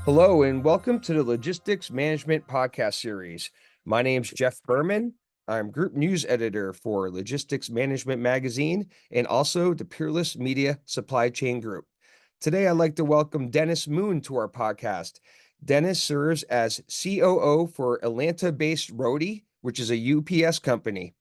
Hello, and welcome to the Logistics Management Podcast Series. My name's Jeff Berman. I'm Group News Editor for Logistics Management Magazine and also the Peerless Media Supply Chain Group. Today, I'd like to welcome Dennis Moon to our podcast. Dennis serves as COO for Atlanta-based Roadie, which is a UPS company.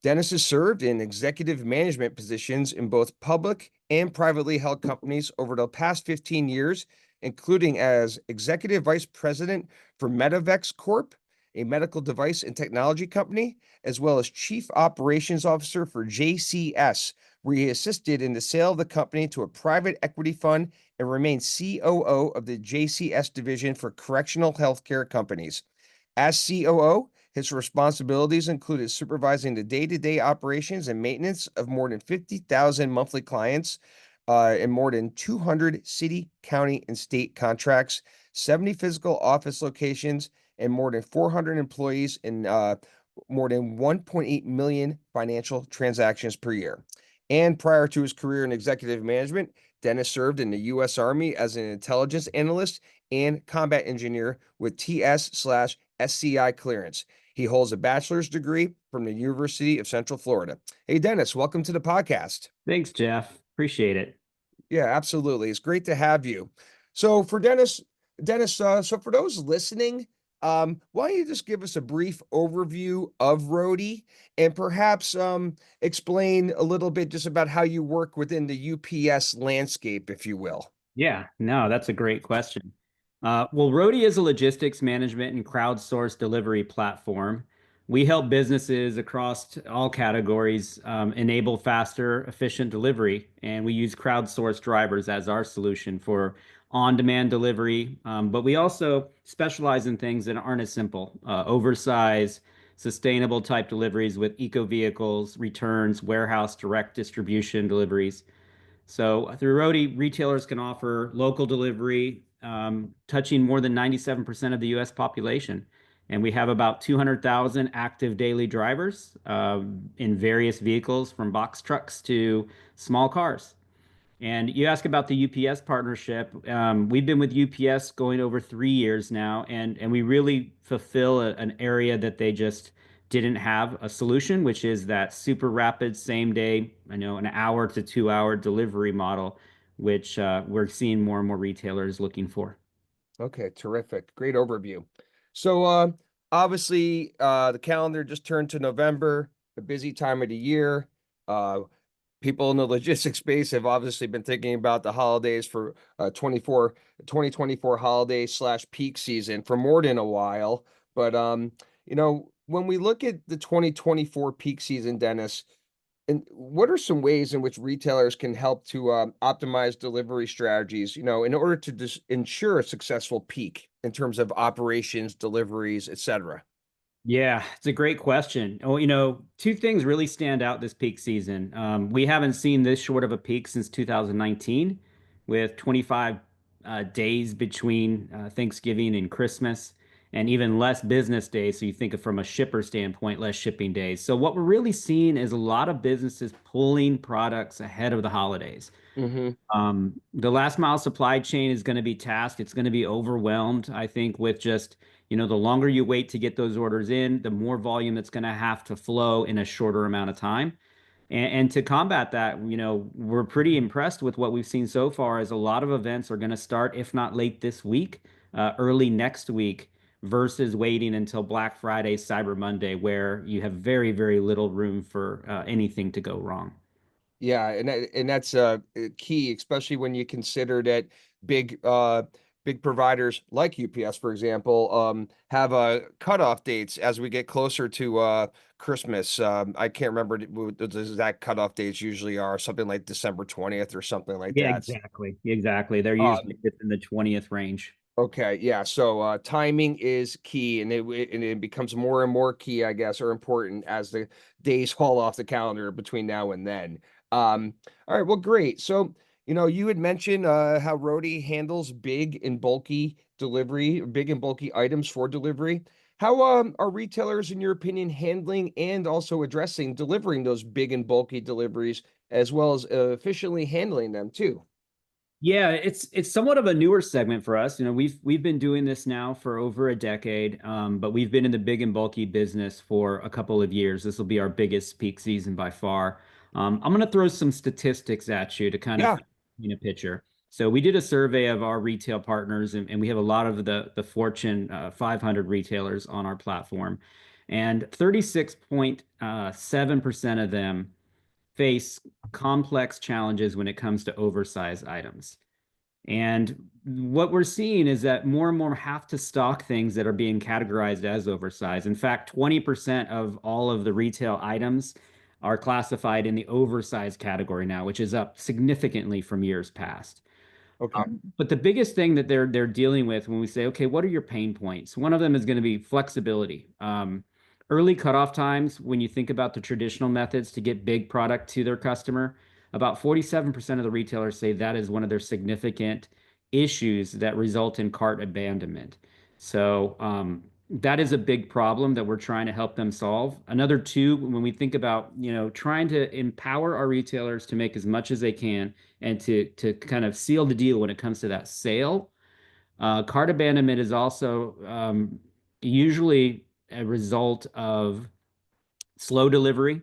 Dennis has served in executive management positions in both public and privately held companies over the past 15 years, including as Executive Vice President for Medivex Corp., a medical device and technology company, as well as Chief Operations Officer for JCS, where he assisted in the sale of the company to a private equity fund and remained COO of the JCS division for correctional healthcare companies. As COO, his responsibilities included supervising the day-to-day operations and maintenance of more than 50,000 monthly clients and more than 200 city, county, and state contracts, 70 physical office locations, and more than 400 employees in more than 1.8 million financial transactions per year. And prior to his career in executive management, Dennis served in the U.S. Army as an intelligence analyst and combat engineer with TS/SCI clearance. He holds a bachelor's degree from the University of Central Florida. Hey, Dennis, welcome to the podcast. Thanks, Jeff. Appreciate it. Yeah, absolutely. It's great to have you. So for Dennis, so for those listening, why don't you just give us a brief overview of Roadie and perhaps explain a little bit just about how you work within the UPS landscape, if you will. Yeah, no, that's a great question. Well, Roadie is a logistics management and crowdsourced delivery platform. We help businesses across all categories enable faster, efficient delivery, and we use crowdsourced drivers as our solution for on-demand delivery. But we also specialize in things that aren't as simple: oversized, sustainable type deliveries with eco vehicles, returns, warehouse direct distribution deliveries. So through Roadie, retailers can offer local delivery, touching more than 97% of the US population. And we have about 200,000 active daily drivers in various vehicles, from box trucks to small cars. And you ask about the UPS partnership. We've been with UPS going over 3 years now, and we really fulfill an area that they just didn't have a solution, which is that super rapid same day, an hour to 2 hour delivery model, which we're seeing more and more retailers looking for. Okay, terrific. Great overview. So obviously the calendar just turned to November, a busy time of the year. Uh, People in the logistics space have obviously been thinking about the holidays for 2024 holiday slash peak season for more than a while. But when we look at the 2024 peak season, Dennis, and what are some ways in which retailers can help to optimize delivery strategies, in order to ensure a successful peak in terms of operations, deliveries, et cetera? Yeah, it's a great question. Oh, two things really stand out this peak season. We haven't seen this short of a peak since 2019, with 25 days between Thanksgiving and Christmas, and even less business days. So you think of from a shipper standpoint, less shipping days. So what we're really seeing is a lot of businesses pulling products ahead of the holidays. Mm-hmm. The last mile supply chain is going to be tasked. It's going to be overwhelmed, I think, with just, the longer you wait to get those orders in, the more volume that's going to have to flow in a shorter amount of time. And to combat that, we're pretty impressed with what we've seen so far, as a lot of events are going to start, if not late this week, early next week, versus waiting until Black Friday, Cyber Monday, where you have very, very little room for anything to go wrong. Yeah, and that's key, especially when you consider that big big providers like UPS, for example, have cutoff dates as we get closer to Christmas. I can't remember what the exact cutoff dates usually are, something like December 20th or something like Yeah, that. exactly. Exactly. They're Um, usually within the 20th range. Okay, yeah. So timing is key, and it becomes more and more key, I guess, or important as the days fall off the calendar between now and then. All right, well, great. So, you had mentioned how Roadie handles big and bulky delivery, big and bulky items for delivery. How are retailers, in your opinion, handling and also addressing delivering those big and bulky deliveries, as well as efficiently handling them too? Yeah, it's somewhat of a newer segment for us. You know, we've been doing this now for over a decade, but we've been in the big and bulky business for a couple of years. This will be our biggest peak season by far. I'm going to throw some statistics at you to kind of Yeah. paint a picture. So we did a survey of our retail partners, and we have a lot of the Fortune 500 retailers on our platform, and 36.7% of them face complex challenges when it comes to oversized items. And what we're seeing is that more and more have to stock things that are being categorized as oversized. In fact, 20% of all of the retail items are classified in the oversized category now, which is up significantly from years past. Okay. But the biggest thing that they're dealing with when we say, okay, what are your pain points? One of them is going to be flexibility. Early cutoff times, when you think about the traditional methods to get big product to their customer, about 47% of the retailers say that is one of their significant issues that result in cart abandonment. So that is a big problem that we're trying to help them solve. Another two, when we think about, trying to empower our retailers to make as much as they can and to kind of seal the deal when it comes to that sale. Cart abandonment is also usually a result of slow delivery,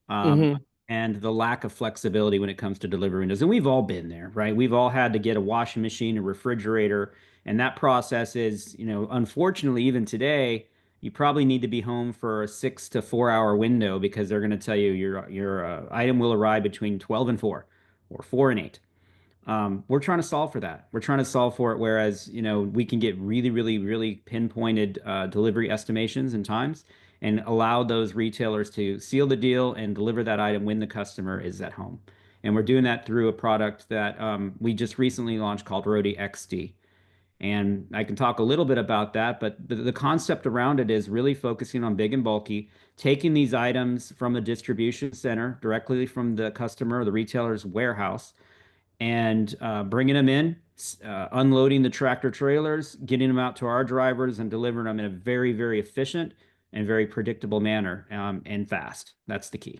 um, Hmm. and the lack of flexibility when it comes to delivery windows. And we've all been there, right? We've all had to get a washing machine, a refrigerator, and that process is, unfortunately, even today, you probably need to be home for a 6 to 4 hour window because they're going to tell you your item will arrive between 12 and 4 or 4 and 8. We're trying to solve for that. We're trying to solve for it. Whereas, we can get really, really, really pinpointed delivery estimations and times and allow those retailers to seal the deal and deliver that item when the customer is at home. And we're doing that through a product that we just recently launched called Roadie XD. And I can talk a little bit about that, but the concept around it is really focusing on big and bulky, taking these items from a distribution center directly from the customer or the retailer's warehouse and bringing them in, unloading the tractor trailers, getting them out to our drivers, and delivering them in a very, very efficient and very predictable manner, and fast. That's the key.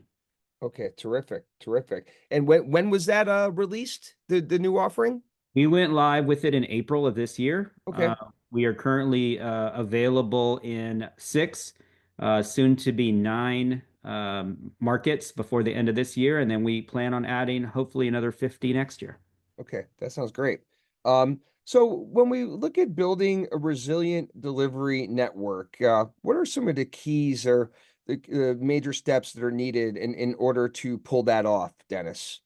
Okay. Terrific. Terrific. And when was that released? The new offering? We went live with it in April of this year. Okay. We are currently available in six, soon to be nine markets before the end of this year. And then we plan on adding hopefully another 50 next year. Okay, that sounds great. So when we look at building a resilient delivery network, what are some of the keys or the major steps that are needed in order to pull that off, Dennis?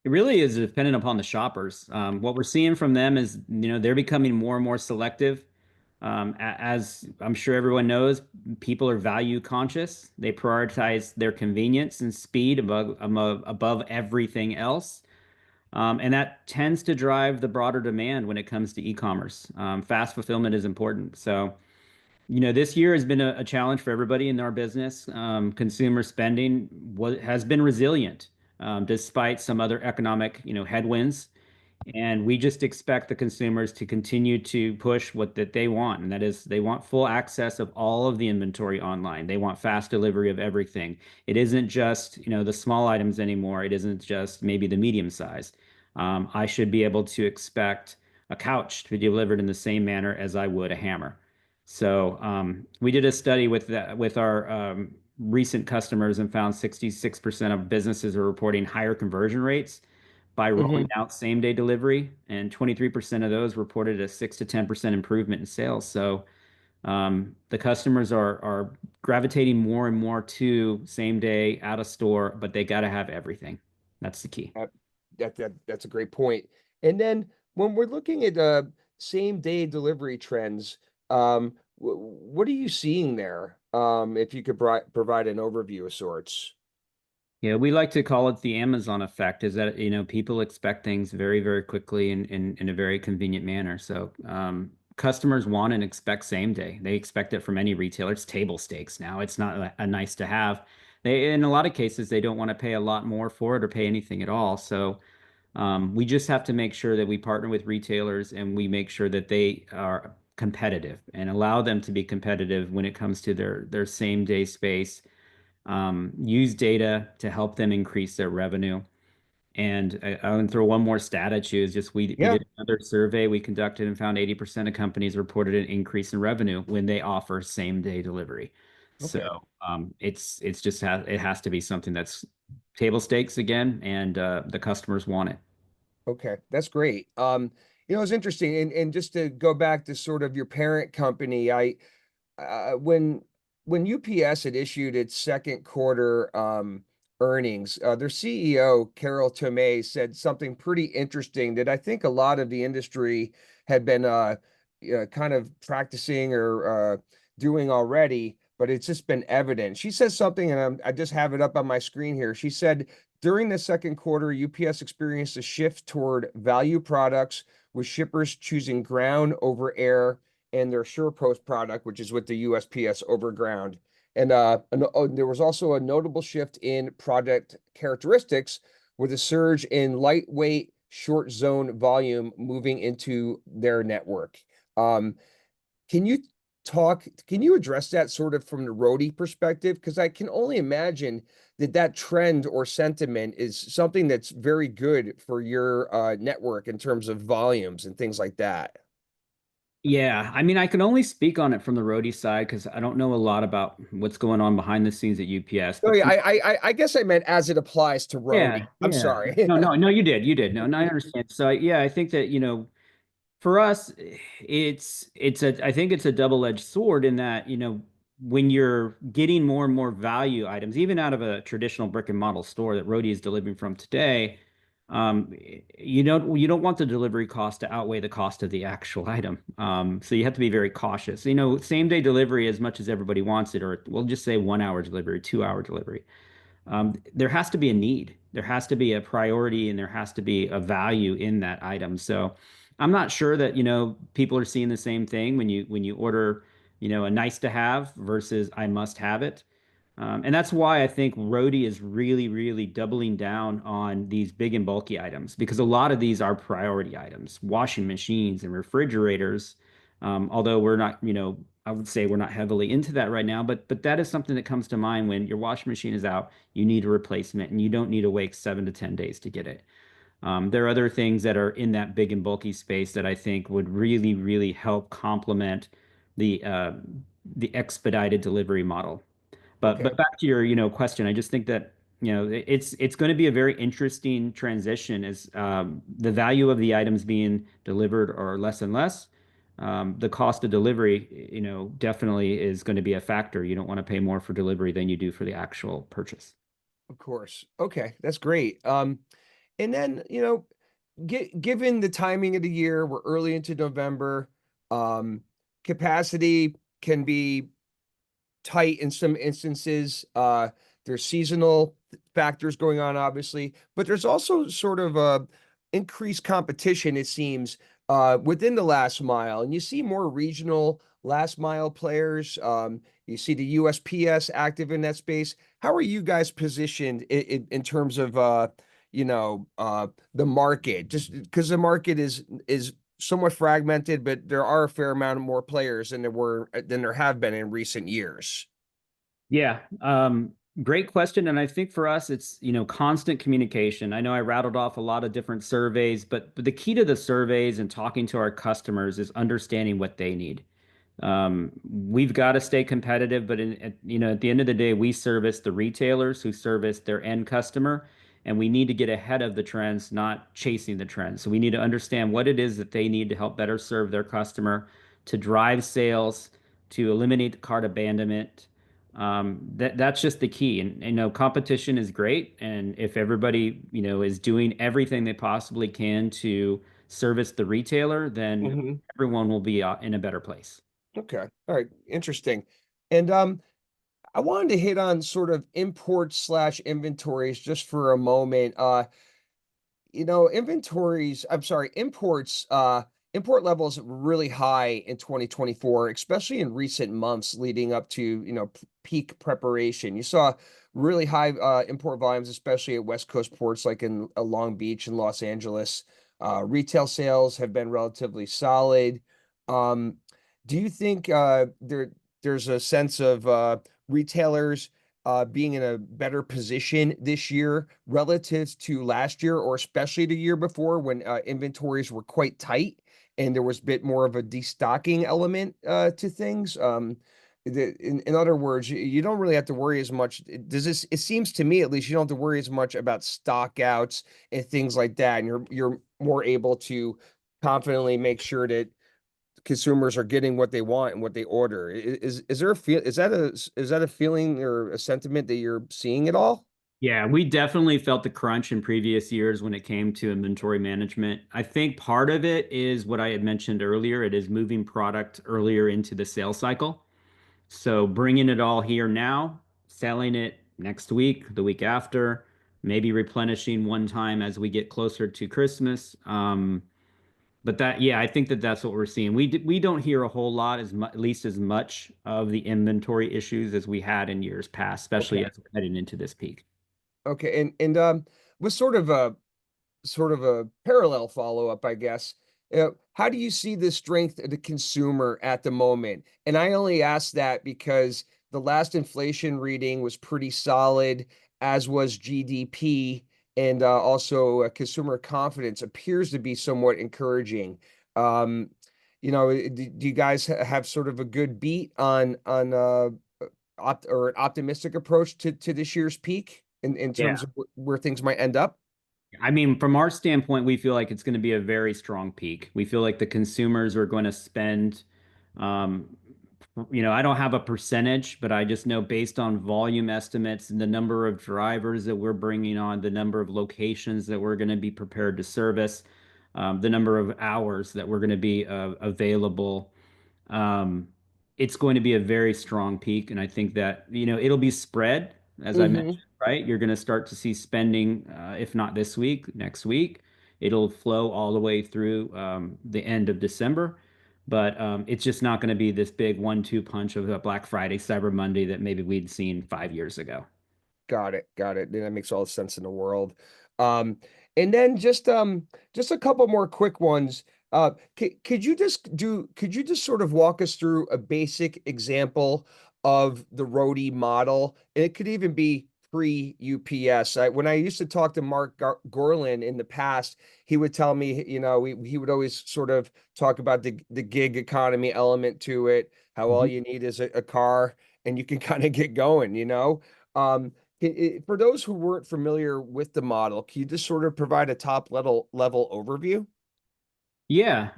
It really is dependent upon the shoppers. What we're seeing from them is, they're becoming more and more selective. As I'm sure everyone knows, people are value conscious. They prioritize their convenience and speed above everything else. And that tends to drive the broader demand when it comes to e-commerce. Fast fulfillment is important. So, this year has been a challenge for everybody in our business. Consumer spending has been resilient, despite some other economic, headwinds. And we just expect the consumers to continue to push what that they want, and that is they want full access of all of the inventory online. They want fast delivery of everything. It isn't just, the small items anymore. It isn't just maybe the medium size. I should be able to expect a couch to be delivered in the same manner as I would a hammer. So we did a study with our recent customers and found 66% of businesses are reporting higher conversion rates by rolling Hmm. out same day delivery, and 23% of those reported a 6 to 10% improvement in sales. So the customers are gravitating more and more to same day out of store, but they got to have everything. That's the key. That's a great point. And then when we're looking at same day delivery trends, what are you seeing there? If you could provide an overview of sorts. Yeah, we like to call it the Amazon effect, is that, people expect things very, very quickly and in a very convenient manner. So customers want and expect same day. They expect it from any retailer. It's table stakes now. It's not a nice to have. In a lot of cases, they don't want to pay a lot more for it or pay anything at all. So we just have to make sure that we partner with retailers and we make sure that they are competitive and allow them to be competitive when it comes to their same day space. Use data to help them increase their revenue. And I'll throw one more stat at you is just we Yeah. did another survey we conducted and found 80% of companies reported an increase in revenue when they offer same day delivery. So Okay. it's just it has to be something that's table stakes again, and the customers want it. Okay. That's great. It's interesting. And just to go back to sort of your parent company, when UPS had issued its second quarter earnings, their CEO Carol Tomei said something pretty interesting that I think a lot of the industry had been kind of practicing or doing already, but it's just been evident. She says something, and I just have it up on my screen here. She said during the second quarter, UPS experienced a shift toward value products, with shippers choosing ground over air and their SurePost product, which is with the USPS Overground. And there was also a notable shift in product characteristics with a surge in lightweight short zone volume moving into their network. Um, can you can you address that sort of from the roadie perspective? Because I can only imagine that that trend or sentiment is something that's very good for your network in terms of volumes and things like that. Yeah, I mean, I can only speak on it from the roadie side because I don't know a lot about what's going on behind the scenes at UPS. Oh But yeah, I guess I meant as it applies to yeah, roadie. I'm yeah, sorry. no, you did. No, I understand. So yeah, I think that for us, I think it's a double-edged sword in that, when you're getting more and more value items, even out of a traditional brick and model store that Roadie is delivering from today, um, you don't want the delivery cost to outweigh the cost of the actual item. So you have to be very cautious. Same day delivery as much as everybody wants it, or we'll just say 1 hour delivery, 2 hour delivery. There has to be a need, there has to be a priority, and there has to be a value in that item. So I'm not sure that people are seeing the same thing when you order a nice to have versus I must have it. And that's why I think Roadie is really, really doubling down on these big and bulky items because a lot of these are priority items, washing machines and refrigerators. Although we're not, I would say we're not heavily into that right now, but that is something that comes to mind when your washing machine is out, you need a replacement, and you don't need to wait 7 to 10 days to get it. There are other things that are in that big and bulky space that I think would really, really help complement the uh, the expedited delivery model. But Okay, back to your question, I just think that it's going to be a very interesting transition as the value of the items being delivered are less and less. The cost of delivery, definitely is going to be a factor. You don't want to pay more for delivery than you do for the actual purchase. of course. Okay, that's great. And then, given the timing of the year, we're early into November. Um, Capacity can be tight in some instances. There's seasonal factors going on, obviously, but there's also sort of increased competition, it seems, within the last mile. And you see more regional last mile players. You see the USPS active in that space. How are you guys positioned in terms of the market? Just because the market is somewhat fragmented, but there are a fair amount of more players than there have been in recent years. Yeah, great question. And I think for us, it's, constant communication. I know I rattled off a lot of different surveys, but the key to the surveys and talking to our customers is understanding what they need. We've got to stay competitive, but at the end of the day, we service the retailers who service their end customer, and we need to get ahead of the trends, not chasing the trends. So we need to understand what it is that they need to help better serve their customer, to drive sales, to eliminate the cart abandonment. That's just the key. And competition is great, and if everybody is doing everything they possibly can to service the retailer, then Mhm. everyone will be in a better place. Okay. All right. Interesting. And I wanted to hit on sort of imports slash inventories just for a moment. I'm sorry, import levels were really high in 2024, especially in recent months leading up to, peak preparation. You saw really high import volumes, especially at West Coast ports like in Long Beach and Los Angeles. Retail sales have been relatively solid. Um, do you think there's a sense of retailers being in a better position this year relative to last year, or especially the year before when inventories were quite tight and there was a bit more of a destocking element to things. In other words, you don't really have to worry as much. Does this? It seems to me, at least, you don't have to worry as much about stock outs and things like that, and you're more able to confidently make sure that consumers are getting what they want and what they order. Is there a feel? Is that a feeling or a sentiment that you're seeing at all? Yeah, we definitely felt the crunch in previous years when it came to inventory management. I think part of it is what I had mentioned earlier. It is moving product earlier into the sales cycle. So bringing it all here now, selling it next week, the week after, maybe replenishing one time as we get closer to Christmas. But that, yeah, I think that that's what we're seeing. We don't hear a whole lot, as much, at least as much of the inventory issues as we had in years past, especially Okay. as we're heading into this peak. Okay. And with sort of a parallel follow-up, I guess. How do you see the strength of the consumer at the moment? And I only ask that because the last inflation reading was pretty solid, as was GDP, and also consumer confidence appears to be somewhat encouraging. Um, do you guys have sort of a good beat on an optimistic approach to this year's peak in terms Yeah. of where things might end up? I mean, from our standpoint, we feel like it's going to be a very strong peak. We feel like the consumers are going to spend, um, I don't have a percentage, but I just know based on volume estimates and the number of drivers that we're bringing on, the number of locations that we're going to be prepared to service, the number of hours that we're going to be available. Um, it's going to be a very strong peak, and I think that, it'll be spread, as I Hmm. mentioned, right? You're going to start to see spending, if not this week, next week. It'll flow all the way through the end of December, but it's just not going to be this big one-two punch of a Black Friday, Cyber Monday that maybe we'd seen 5 years ago. Got it. Got it. That makes all the sense in the world. Um, and then just a couple more quick ones. Could you just sort of walk us through a basic example of the Roadie model? And it could even be pre-UPS. When I used to talk to Mark Gorlin in the past, he would tell me, he would always sort of talk about the gig economy element to it, how all Mhm. you need is a car and you can kind of get going. For those who weren't familiar with the model, can you just sort of provide a top level overview? Yeah,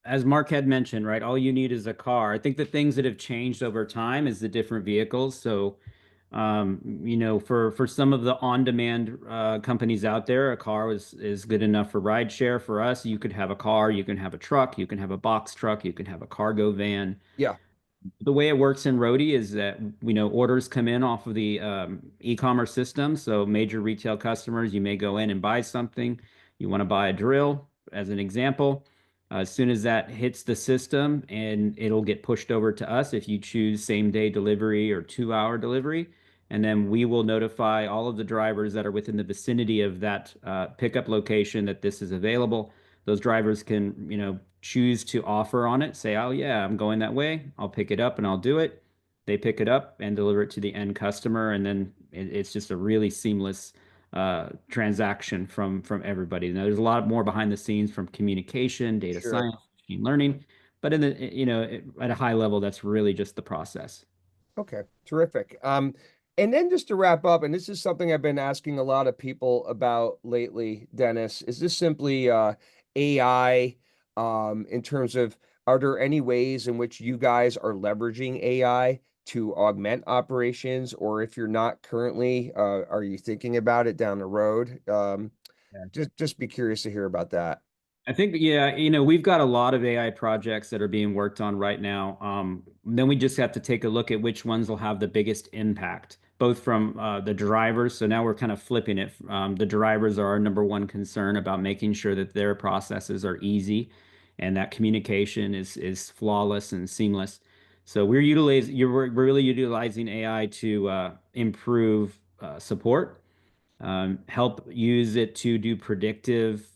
as Mark had mentioned, right, all you need is a car. I think the things that have changed over time is the different vehicles. So, for some of the on-demand companies out there, a car is good enough for rideshare. For us, you could have a car, you can have a truck, you can have a box truck, you can have a cargo van. Yeah, The way it works in Roadie is that orders come in off of the e-commerce system. So major retail customers, you may go in and buy something. You want to buy a drill, as an example. As soon as that hits the system, and it'll get pushed over to us if you choose same day delivery or 2 hour delivery. And then we will notify all of the drivers that are within the vicinity of that pickup location that this is available. Those drivers can, choose to offer on it, say, oh, yeah, I'm going that way. I'll pick it up and I'll do it. They pick it up and deliver it to the end customer. And then it's just a really seamless transaction from everybody. Now, there's a lot more behind the scenes from communication, data sure. science, machine learning. But at a high level, that's really just the process. Okay, terrific. And then just to wrap up, and this is something I've been asking a lot of people about lately, Dennis, is this simply AI in terms of, are there any ways in which you guys are leveraging AI to augment operations, or if you're not currently, are you thinking about it down the road? Just be curious to hear about that. I think, yeah, we've got a lot of AI projects that are being worked on right now. Then we just have to take a look at which ones will have the biggest impact, both from the drivers. So now we're kind of flipping it. The drivers are our number one concern about making sure that their processes are easy and that communication is flawless and seamless. So we're really utilizing AI to improve support, help use it to do predictive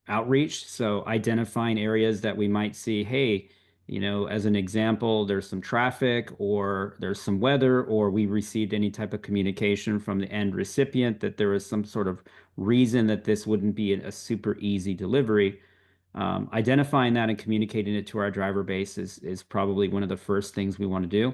outreach. So identifying areas that we might see, hey, As an example, there's some traffic or there's some weather, or we received any type of communication from the end recipient that there was some sort of reason that this wouldn't be a super easy delivery. Identifying that and communicating it to our driver base is probably one of the first things we want to do.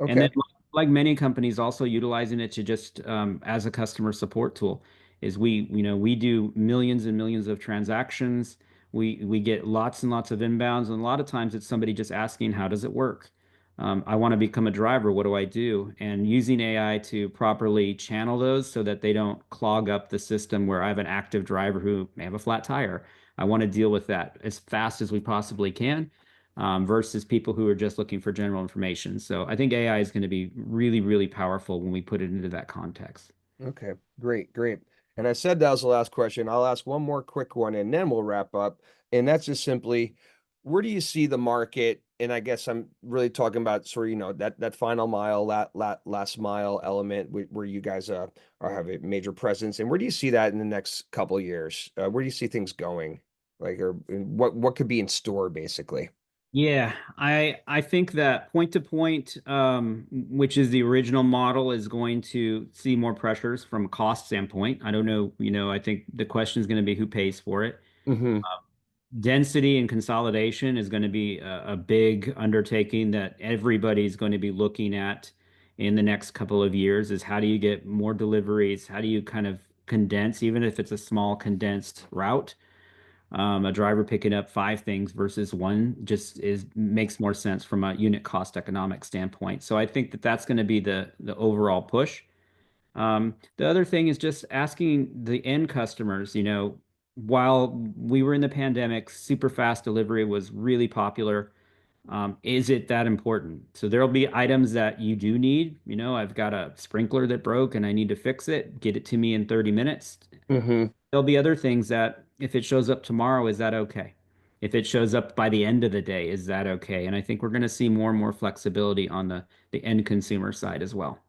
And then, Okay. like many companies, also utilizing it to just as a customer support tool is we do millions and millions of transactions. We get lots and lots of inbounds, and a lot of times it's somebody just asking, "How does it work? I want to become a driver. What do I do?" And using AI to properly channel those so that they don't clog up the system where I have an active driver who may have a flat tire. I want to deal with that as fast as we possibly can, versus people who are just looking for general information. So I think AI is going to be really, really powerful when we put it into that context. Okay, great, great. And I said that was the last question. I'll ask one more quick one and then we'll wrap up. And that's just simply, where do you see the market? And I guess I'm really talking about sort of, that final mile, last mile element where you guys are have a major presence. And where do you see that in the next couple of years? Where do you see things going? Like, or what could be in store basically? Yeah, I think that point to point, which is the original model, is going to see more pressures from a cost standpoint. I don't know, I think the question is going to be who pays for it. Mm-hmm. Density and consolidation is going to be a big undertaking that everybody's going to be looking at in the next couple of years is how do you get more deliveries? How do you kind of condense, even if it's a small condensed route? A driver picking up five things versus one just is makes more sense from a unit cost economic standpoint. So I think that that's going to be the overall push. The other thing is just asking the end customers, while we were in the pandemic, super fast delivery was really popular. Is it that important? So there'll be items that you do need. I've got a sprinkler that broke and I need to fix it. Get it to me in 30 minutes. Mm-hmm. There'll be other things that if it shows up tomorrow, is that okay? If it shows up by the end of the day, is that okay? And I think we're going to see more and more flexibility on the end consumer side as well.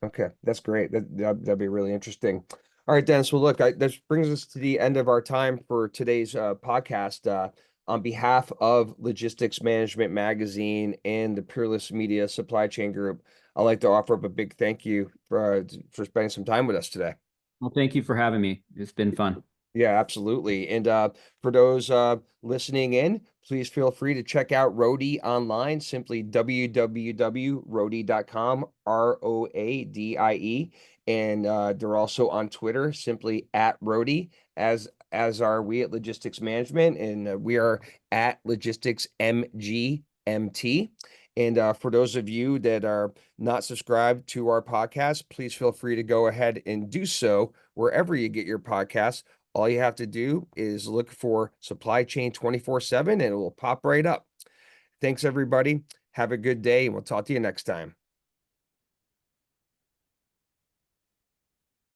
Okay, that's great. That'd be really interesting. All right, Dennis. Well, look, this brings us to the end of our time for today's podcast. On behalf of Logistics Management Magazine and the Peerless Media Supply Chain Group, I'd like to offer up a big thank you for spending some time with us today. Well, thank you for having me. It's been fun. Yeah, absolutely. And for those listening in, please feel free to check out Roadie online, simply www.roadie.com, Roadie. And they're also on Twitter, simply at Roadie, as are we at Logistics Management, and we are at Logistics MGMT. And for those of you that are not subscribed to our podcast, please feel free to go ahead and do so wherever you get your podcasts. All you have to do is look for Supply Chain 24/7 and it will pop right up. Thanks, everybody. Have a good day, and we'll talk to you next time.